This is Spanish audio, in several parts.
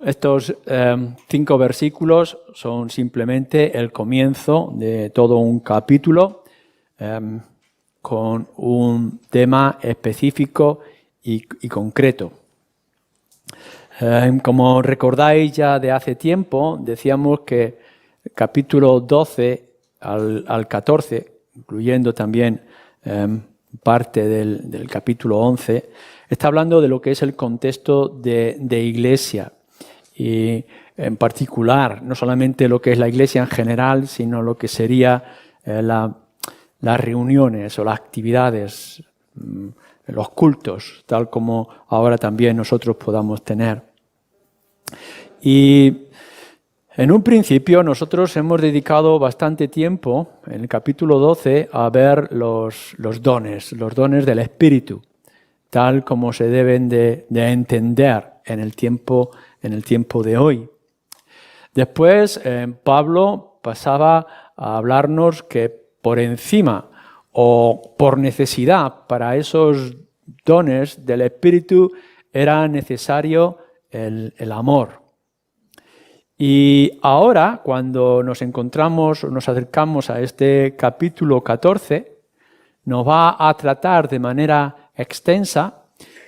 Estos 5 versículos son simplemente el comienzo de todo un capítulo con un tema específico y concreto. Como recordáis ya de hace tiempo, decíamos que el capítulo 12 al 14, incluyendo también parte del capítulo 11, está hablando de lo que es el contexto de iglesia. Y en particular, no solamente lo que es la iglesia en general, sino lo que sería las reuniones o las actividades, los cultos, tal como ahora también nosotros podamos tener. Y en un principio nosotros hemos dedicado bastante tiempo, en el capítulo 12, a ver los dones del Espíritu, tal como se deben de entender en el tiempo de hoy. Después, Pablo pasaba a hablarnos que por encima o por necesidad para esos dones del Espíritu era necesario el amor. Y ahora, cuando nos acercamos a este capítulo 14, nos va a tratar de manera extensa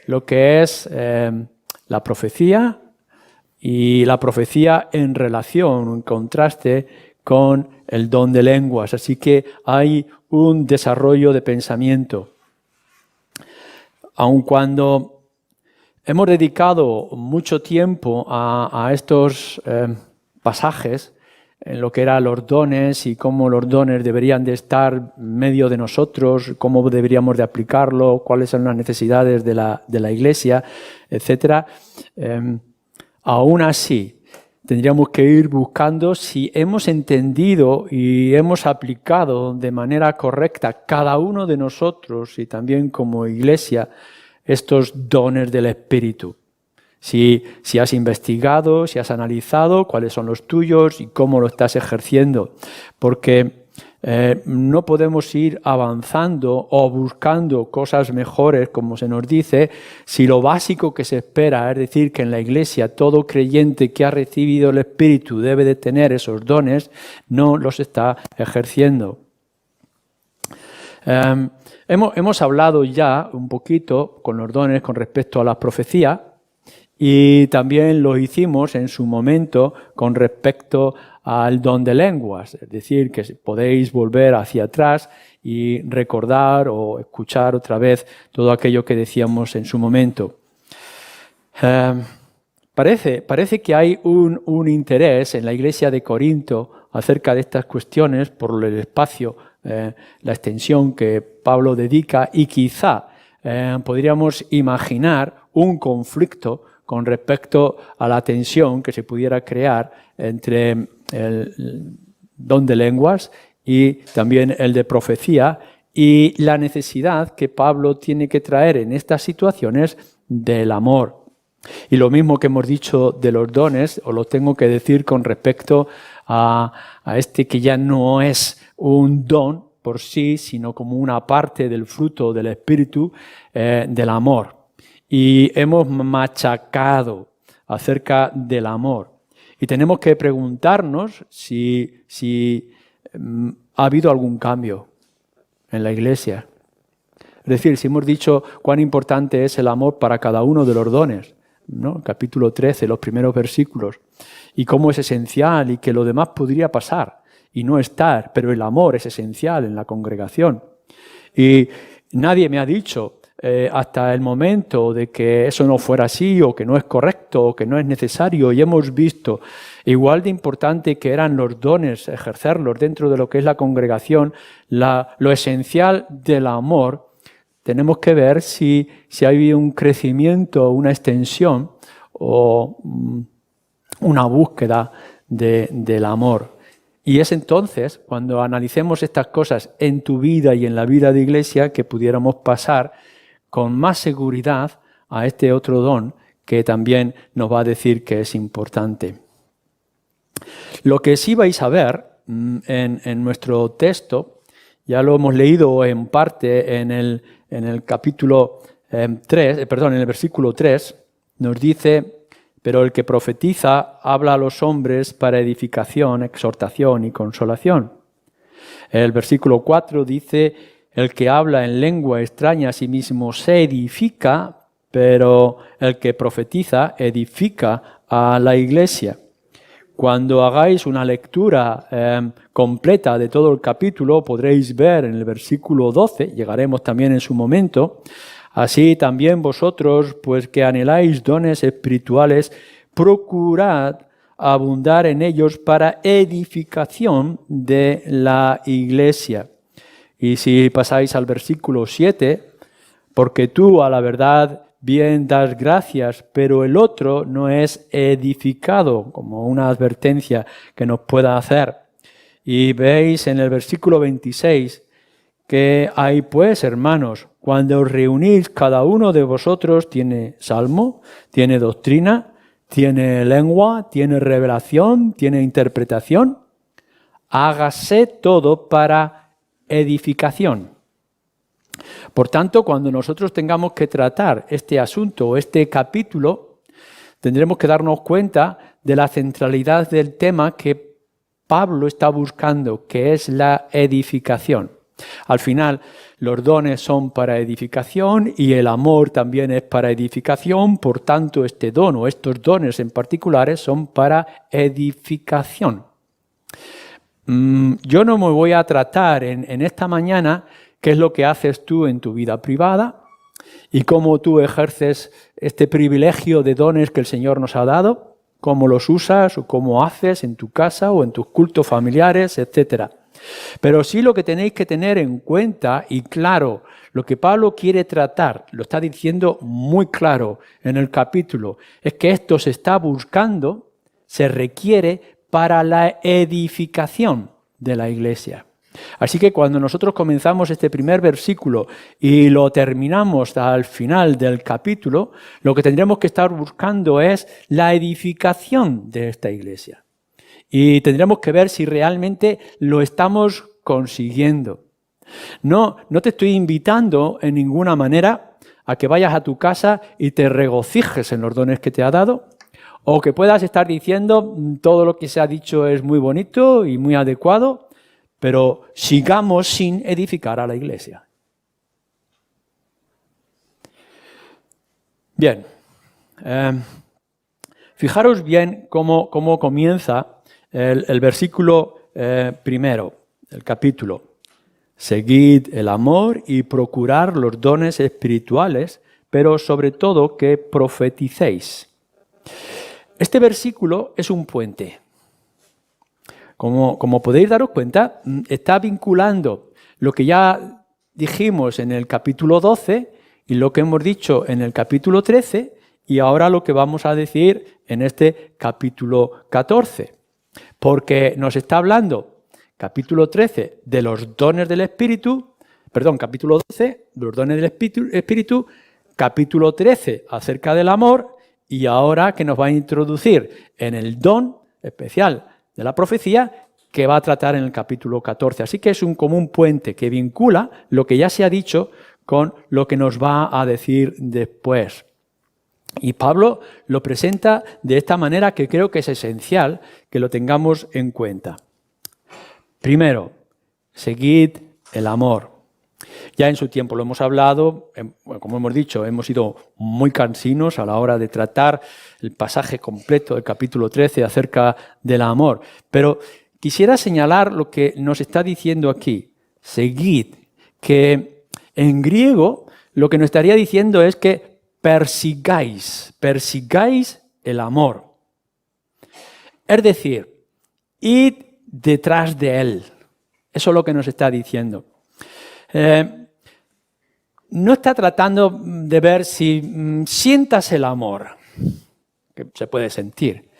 lo que es la profecía, y la profecía en relación, en contraste con el don de lenguas. Así que hay un desarrollo de pensamiento. Aun cuando hemos dedicado mucho tiempo a estos pasajes, en lo que eran los dones y cómo los dones deberían de estar en medio de nosotros, cómo deberíamos de aplicarlo, cuáles son las necesidades de la iglesia, etc., aún así, tendríamos que ir buscando si hemos entendido y hemos aplicado de manera correcta cada uno de nosotros y también como iglesia estos dones del Espíritu. Si has investigado, si has analizado cuáles son los tuyos y cómo lo estás ejerciendo. Porque no podemos ir avanzando o buscando cosas mejores, como se nos dice, si lo básico que se espera, es decir, que en la iglesia todo creyente que ha recibido el Espíritu debe de tener esos dones, no los está ejerciendo. Hemos hablado ya un poquito con los dones con respecto a la profecía y también lo hicimos en su momento con respecto al don de lenguas, es decir, que podéis volver hacia atrás y recordar o escuchar otra vez todo aquello que decíamos en su momento. Parece que hay un interés en la iglesia de Corinto acerca de estas cuestiones por el espacio, la extensión que Pablo dedica, y quizá podríamos imaginar un conflicto con respecto a la tensión que se pudiera crear entre el don de lenguas y también el de profecía, y la necesidad que Pablo tiene que traer en estas situaciones del amor. Y lo mismo que hemos dicho de los dones, os lo tengo que decir con respecto a este que ya no es un don por sí, sino como una parte del fruto del Espíritu, del amor. Y hemos machacado acerca del amor. Y tenemos que preguntarnos si ha habido algún cambio en la iglesia. Es decir, si hemos dicho cuán importante es el amor para cada uno de los dones, ¿no? Capítulo 13, los primeros versículos, y cómo es esencial y que lo demás podría pasar y no estar, pero el amor es esencial en la congregación. Y nadie me ha dicho hasta el momento de que eso no fuera así, o que no es correcto, o que no es necesario, y hemos visto igual de importante que eran los dones, ejercerlos dentro de lo que es la congregación, lo esencial del amor. Tenemos que ver si hay un crecimiento, una extensión o una búsqueda del amor. Y es entonces, cuando analicemos estas cosas en tu vida y en la vida de iglesia, que pudiéramos pasar con más seguridad a este otro don que también nos va a decir que es importante. Lo que sí vais a ver en nuestro texto, ya lo hemos leído en parte en el capítulo 3, en el versículo 3, nos dice pero el que profetiza habla a los hombres para edificación, exhortación y consolación. El versículo 4 dice, el que habla en lengua extraña a sí mismo se edifica, pero el que profetiza edifica a la iglesia. Cuando hagáis una lectura completa de todo el capítulo, podréis ver en el versículo 12, llegaremos también en su momento, así también vosotros, pues que anheláis dones espirituales, procurad abundar en ellos para edificación de la iglesia. Y si pasáis al versículo 7, porque tú a la verdad bien das gracias, pero el otro no es edificado, como una advertencia que nos pueda hacer. Y veis en el versículo 26 que hay pues, hermanos, cuando os reunís, cada uno de vosotros tiene salmo, tiene doctrina, tiene lengua, tiene revelación, tiene interpretación. Hágase todo para edificación. Por tanto, cuando nosotros tengamos que tratar este asunto o este capítulo, tendremos que darnos cuenta de la centralidad del tema que Pablo está buscando, que es la edificación. Al final, los dones son para edificación y el amor también es para edificación, por tanto, este don o estos dones en particulares son para edificación. Yo no me voy a tratar en esta mañana qué es lo que haces tú en tu vida privada y cómo tú ejerces este privilegio de dones que el Señor nos ha dado, cómo los usas o cómo haces en tu casa o en tus cultos familiares, etc. Pero sí lo que tenéis que tener en cuenta y claro, lo que Pablo quiere tratar, lo está diciendo muy claro en el capítulo, es que esto se está buscando, se requiere para la edificación de la iglesia. Así que cuando nosotros comenzamos este primer versículo y lo terminamos al final del capítulo, lo que tendremos que estar buscando es la edificación de esta iglesia. Y tendremos que ver si realmente lo estamos consiguiendo. No te estoy invitando en ninguna manera a que vayas a tu casa y te regocijes en los dones que te ha dado, o que puedas estar diciendo todo lo que se ha dicho es muy bonito y muy adecuado, pero sigamos sin edificar a la iglesia. Bien, fijaros bien cómo comienza el versículo primero, el capítulo. Seguid el amor y procurar los dones espirituales, pero sobre todo que profeticéis. Este versículo es un puente. Como podéis daros cuenta, está vinculando lo que ya dijimos en el capítulo 12 y lo que hemos dicho en el capítulo 13 y ahora lo que vamos a decir en este capítulo 14. Porque nos está hablando, capítulo 13, de los dones del Espíritu, capítulo 12, de los dones del Espíritu, capítulo 13, acerca del amor, y ahora que nos va a introducir en el don especial de la profecía que va a tratar en el capítulo 14. Así que es un común puente que vincula lo que ya se ha dicho con lo que nos va a decir después. Y Pablo lo presenta de esta manera que creo que es esencial que lo tengamos en cuenta. Primero, seguid el amor. Ya en su tiempo lo hemos hablado, como hemos dicho, hemos sido muy cansinos a la hora de tratar el pasaje completo del capítulo 13 acerca del amor. Pero quisiera señalar lo que nos está diciendo aquí. Seguid, que en griego lo que nos estaría diciendo es que persigáis el amor. Es decir, id detrás de él. Eso es lo que nos está diciendo. No está tratando de ver si sientas el amor, que se puede sentir,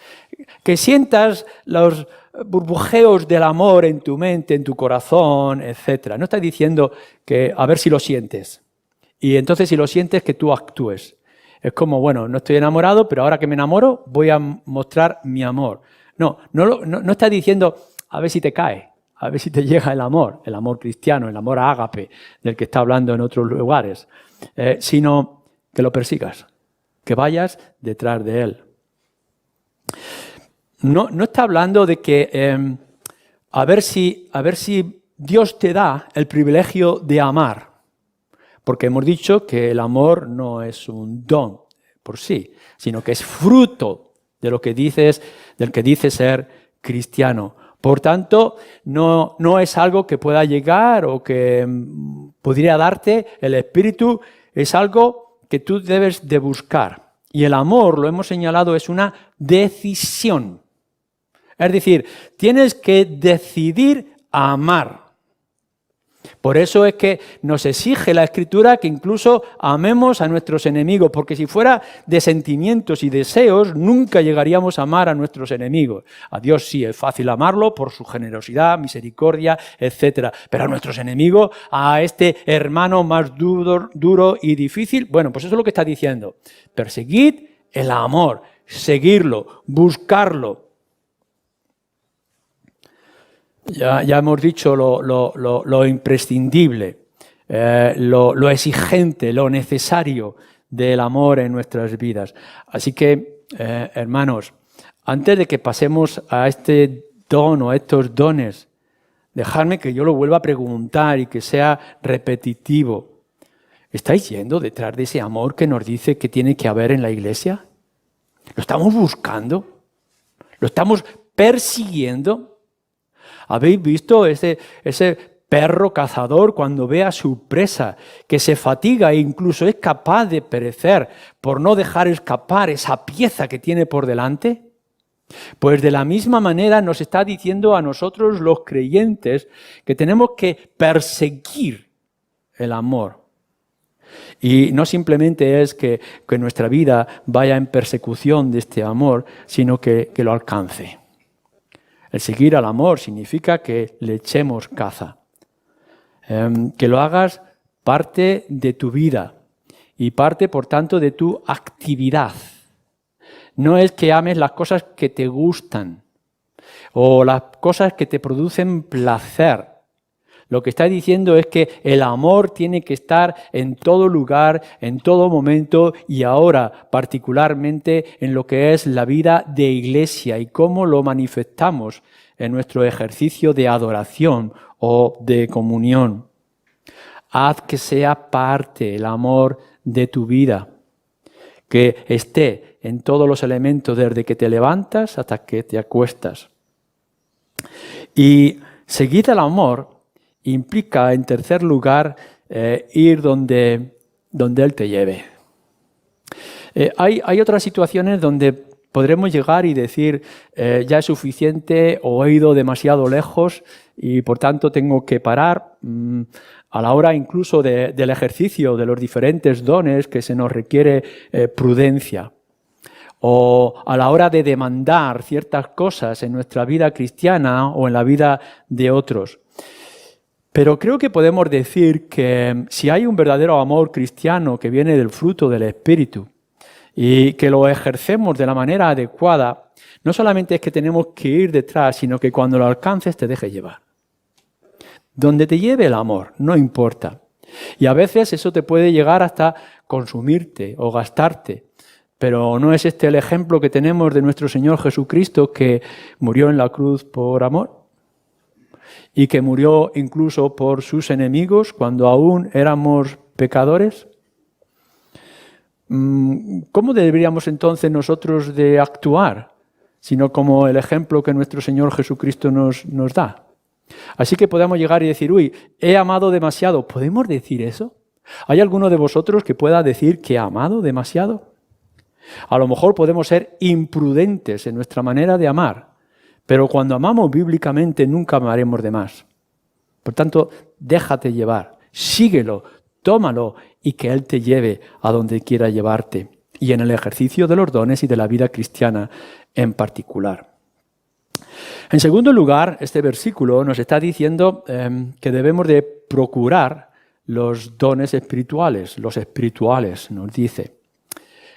que sientas los burbujeos del amor en tu mente, en tu corazón, etc. No está diciendo que a ver si lo sientes. Y entonces si lo sientes, que tú actúes. Es como, bueno, no estoy enamorado, pero ahora que me enamoro voy a mostrar mi amor. No está diciendo a ver si te cae. A ver si te llega el amor cristiano, el amor ágape, del que está hablando en otros lugares, sino que lo persigas, que vayas detrás de él. no está hablando de que a ver si Dios te da el privilegio de amar, porque hemos dicho que el amor no es un don por sí, sino que es fruto de lo que dices, del que dices ser cristiano. Por tanto, no es algo que pueda llegar o que podría darte el Espíritu, es algo que tú debes de buscar. Y el amor, lo hemos señalado, es una decisión. Es decir, tienes que decidir amar. Por eso es que nos exige la Escritura que incluso amemos a nuestros enemigos, porque si fuera de sentimientos y deseos, nunca llegaríamos a amar a nuestros enemigos. A Dios sí es fácil amarlo por su generosidad, misericordia, etc. Pero a nuestros enemigos, a este hermano más duro y difícil, bueno, pues eso es lo que está diciendo. Perseguid el amor, seguirlo, buscarlo. Ya hemos dicho lo imprescindible, lo exigente, lo necesario del amor en nuestras vidas. Así que, hermanos, antes de que pasemos a este don o a estos dones, dejadme que yo lo vuelva a preguntar y que sea repetitivo. ¿Estáis yendo detrás de ese amor que nos dice que tiene que haber en la iglesia? ¿Lo estamos buscando? ¿Lo estamos persiguiendo? ¿Habéis visto ese perro cazador cuando ve a su presa, que se fatiga e incluso es capaz de perecer por no dejar escapar esa pieza que tiene por delante? Pues de la misma manera nos está diciendo a nosotros los creyentes que tenemos que perseguir el amor. Y no simplemente es que nuestra vida vaya en persecución de este amor, sino que lo alcance. El seguir al amor significa que le echemos caza, que lo hagas parte de tu vida y parte, por tanto, de tu actividad. No es que ames las cosas que te gustan o las cosas que te producen placer. Lo que está diciendo es que el amor tiene que estar en todo lugar, en todo momento y ahora particularmente en lo que es la vida de iglesia y cómo lo manifestamos en nuestro ejercicio de adoración o de comunión. Haz que sea parte el amor de tu vida, que esté en todos los elementos desde que te levantas hasta que te acuestas. Y seguir el amor implica, en tercer lugar, ir donde Él te lleve. Hay otras situaciones donde podremos llegar y decir, ya es suficiente o he ido demasiado lejos y por tanto tengo que parar a la hora incluso del ejercicio de los diferentes dones que se nos requiere prudencia. O a la hora de demandar ciertas cosas en nuestra vida cristiana o en la vida de otros. Pero creo que podemos decir que si hay un verdadero amor cristiano que viene del fruto del Espíritu y que lo ejercemos de la manera adecuada, no solamente es que tenemos que ir detrás, sino que cuando lo alcances te dejes llevar. Donde te lleve el amor, no importa. Y a veces eso te puede llegar hasta consumirte o gastarte. Pero ¿no es este el ejemplo que tenemos de nuestro Señor Jesucristo que murió en la cruz por amor? Y que murió incluso por sus enemigos cuando aún éramos pecadores. ¿Cómo deberíamos entonces nosotros de actuar? Sino como el ejemplo que nuestro Señor Jesucristo nos da. Así que podemos llegar y decir, he amado demasiado. ¿Podemos decir eso? ¿Hay alguno de vosotros que pueda decir que ha amado demasiado? A lo mejor podemos ser imprudentes en nuestra manera de amar. Pero cuando amamos bíblicamente nunca amaremos de más. Por tanto, déjate llevar, síguelo, tómalo y que Él te lleve a donde quiera llevarte. Y en el ejercicio de los dones y de la vida cristiana en particular. En segundo lugar, este versículo nos está diciendo que debemos de procurar los dones espirituales, los espirituales, nos dice.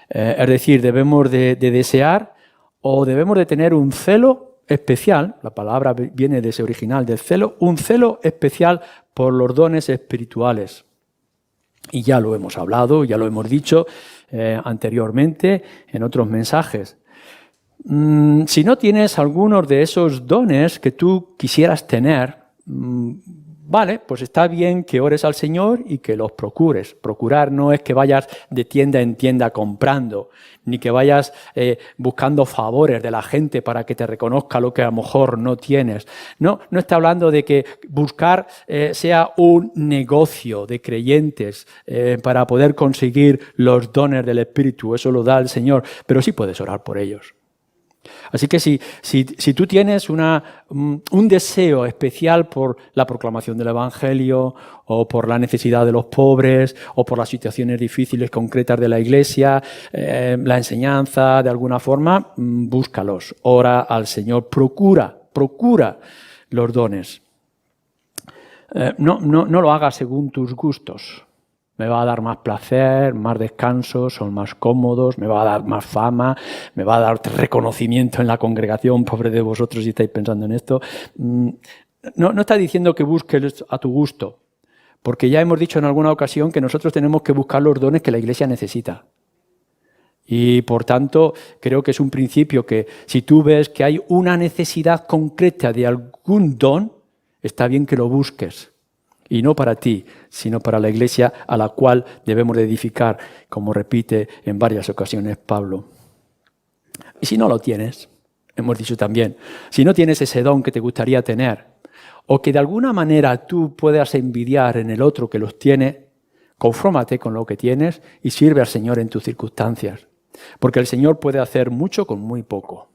Es decir, debemos de desear o debemos de tener un celo especial, la palabra viene de ese original del celo, un celo especial por los dones espirituales. Y ya lo hemos hablado, ya lo hemos dicho anteriormente en otros mensajes. Si no tienes algunos de esos dones que tú quisieras tener, vale, pues está bien que ores al Señor y que los procures. Procurar no es que vayas de tienda en tienda comprando, ni que vayas buscando favores de la gente para que te reconozca lo que a lo mejor no tienes. No está hablando de que buscar sea un negocio de creyentes para poder conseguir los dones del Espíritu. Eso lo da el Señor, pero sí puedes orar por ellos. Así que si tú tienes un deseo especial por la proclamación del Evangelio o por la necesidad de los pobres o por las situaciones difíciles concretas de la Iglesia, la enseñanza, de alguna forma, búscalos, ora al Señor, procura los dones. No lo hagas según tus gustos. Me va a dar más placer, más descanso, son más cómodos, me va a dar más fama, me va a dar reconocimiento en la congregación, pobre de vosotros si estáis pensando en esto. No está diciendo que busques a tu gusto, porque ya hemos dicho en alguna ocasión que nosotros tenemos que buscar los dones que la Iglesia necesita. Y por tanto, creo que es un principio que si tú ves que hay una necesidad concreta de algún don, está bien que lo busques. Y no para ti, sino para la Iglesia a la cual debemos de edificar, como repite en varias ocasiones Pablo. Y si no lo tienes, hemos dicho también, si no tienes ese don que te gustaría tener, o que de alguna manera tú puedas envidiar en el otro que los tiene, confórmate con lo que tienes y sirve al Señor en tus circunstancias. Porque el Señor puede hacer mucho con muy poco.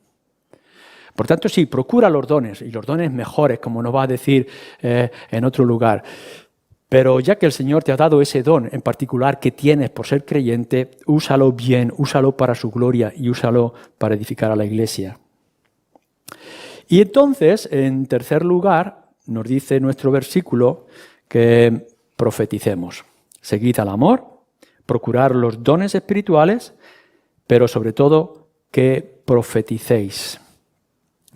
Por tanto, sí, procura los dones, y los dones mejores, como nos va a decir en otro lugar. Pero ya que el Señor te ha dado ese don en particular que tienes por ser creyente, úsalo bien, úsalo para su gloria y úsalo para edificar a la Iglesia. Y entonces, en tercer lugar, nos dice nuestro versículo que profeticemos. Seguid al amor, procurar los dones espirituales, pero sobre todo que profeticéis.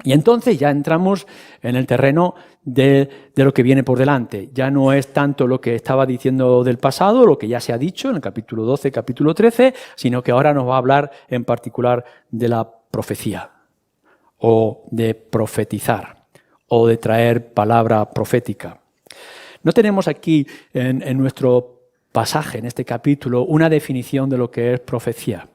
Y entonces ya entramos en el terreno de lo que viene por delante. Ya no es tanto lo que estaba diciendo del pasado, lo que ya se ha dicho en el capítulo 12, capítulo 13, sino que ahora nos va a hablar en particular de la profecía, o de profetizar, o de traer palabra profética. No tenemos aquí en nuestro pasaje, en este capítulo, una definición de lo que es profecía.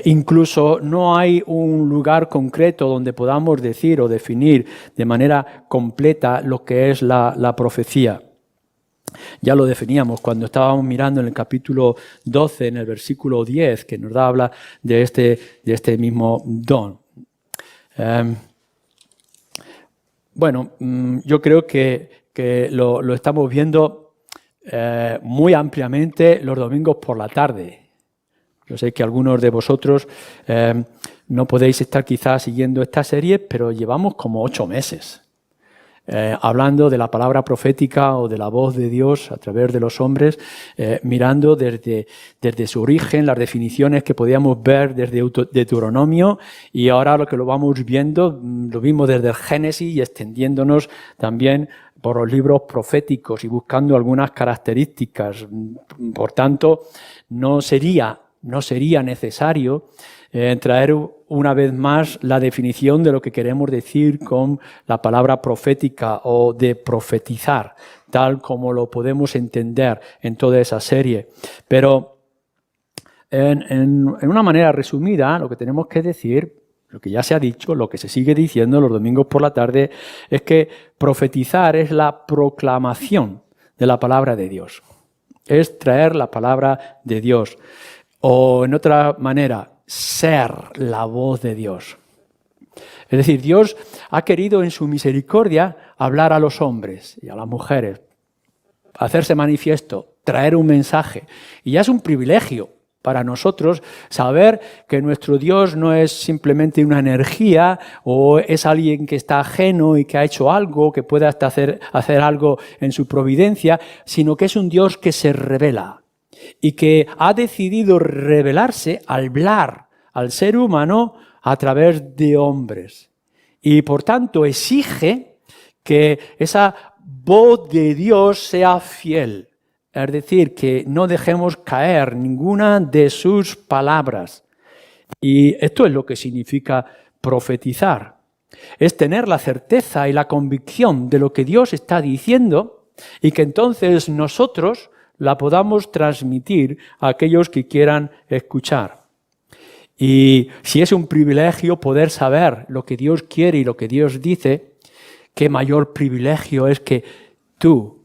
Incluso no hay un lugar concreto donde podamos decir o definir de manera completa lo que es la profecía. Ya lo definíamos cuando estábamos mirando en el capítulo 12, en el versículo 10, que nos habla de este mismo don. Yo creo que lo estamos viendo muy ampliamente los domingos por la tarde. Yo sé que algunos de vosotros no podéis estar quizás siguiendo esta serie, pero llevamos como 8 meses hablando de la palabra profética o de la voz de Dios a través de los hombres, mirando desde su origen, las definiciones que podíamos ver desde Deuteronomio, y ahora lo que lo vamos viendo, lo vimos desde el Génesis y extendiéndonos también por los libros proféticos y buscando algunas características. Por tanto, no sería necesario traer una vez más la definición de lo que queremos decir con la palabra profética o de profetizar, tal como lo podemos entender en toda esa serie. Pero en una manera resumida, lo que tenemos que decir, lo que ya se ha dicho, lo que se sigue diciendo los domingos por la tarde, es que profetizar es la proclamación de la palabra de Dios. Es traer la palabra de Dios. O en otra manera, ser la voz de Dios. Es decir, Dios ha querido en su misericordia hablar a los hombres y a las mujeres, hacerse manifiesto, traer un mensaje. Y ya es un privilegio para nosotros saber que nuestro Dios no es simplemente una energía o es alguien que está ajeno y que ha hecho algo, que puede hasta hacer algo en su providencia, sino que es un Dios que se revela. Y que ha decidido revelarse, hablar al ser humano a través de hombres. Y por tanto exige que esa voz de Dios sea fiel. Es decir, que no dejemos caer ninguna de sus palabras. Y esto es lo que significa profetizar. Es tener la certeza y la convicción de lo que Dios está diciendo y que entonces nosotros la podamos transmitir a aquellos que quieran escuchar. Y si es un privilegio poder saber lo que Dios quiere y lo que Dios dice, qué mayor privilegio es que tú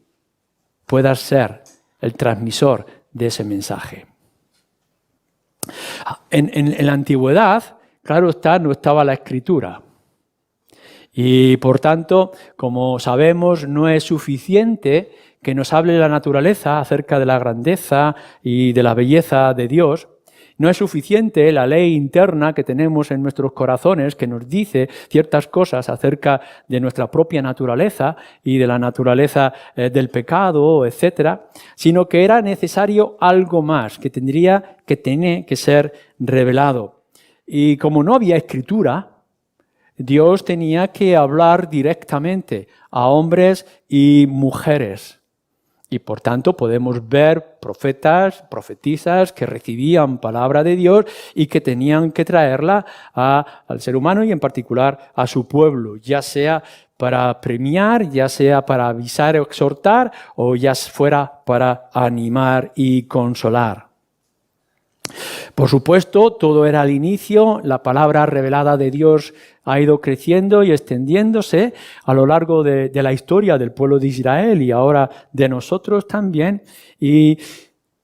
puedas ser el transmisor de ese mensaje. En la antigüedad, claro está, no estaba la Escritura. Y por tanto, como sabemos, no es suficiente que nos hable la naturaleza acerca de la grandeza y de la belleza de Dios. No es suficiente la ley interna que tenemos en nuestros corazones que nos dice ciertas cosas acerca de nuestra propia naturaleza y de la naturaleza del pecado, etcétera, sino que era necesario algo más que tendría que ser revelado. Y como no había escritura, Dios tenía que hablar directamente a hombres y mujeres. Y por tanto podemos ver profetas, profetisas que recibían palabra de Dios y que tenían que traerla al ser humano y en particular a su pueblo, ya sea para premiar, ya sea para avisar o exhortar, o ya fuera para animar y consolar. Por supuesto, todo era al inicio, la palabra revelada de Dios ha ido creciendo y extendiéndose a lo largo de la historia del pueblo de Israel y ahora de nosotros también. Y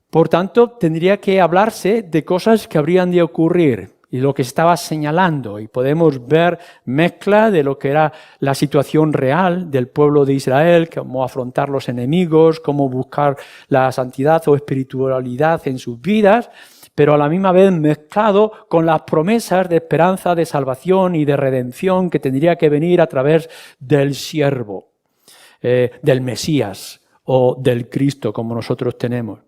por tanto, tendría que hablarse de cosas que habrían de ocurrir y lo que estaba señalando. Y podemos ver mezcla de lo que era la situación real del pueblo de Israel, cómo afrontar los enemigos, cómo buscar la santidad o espiritualidad en sus vidas, pero a la misma vez mezclado con las promesas de esperanza, de salvación y de redención que tendría que venir a través del siervo, del Mesías o del Cristo, como nosotros tenemos.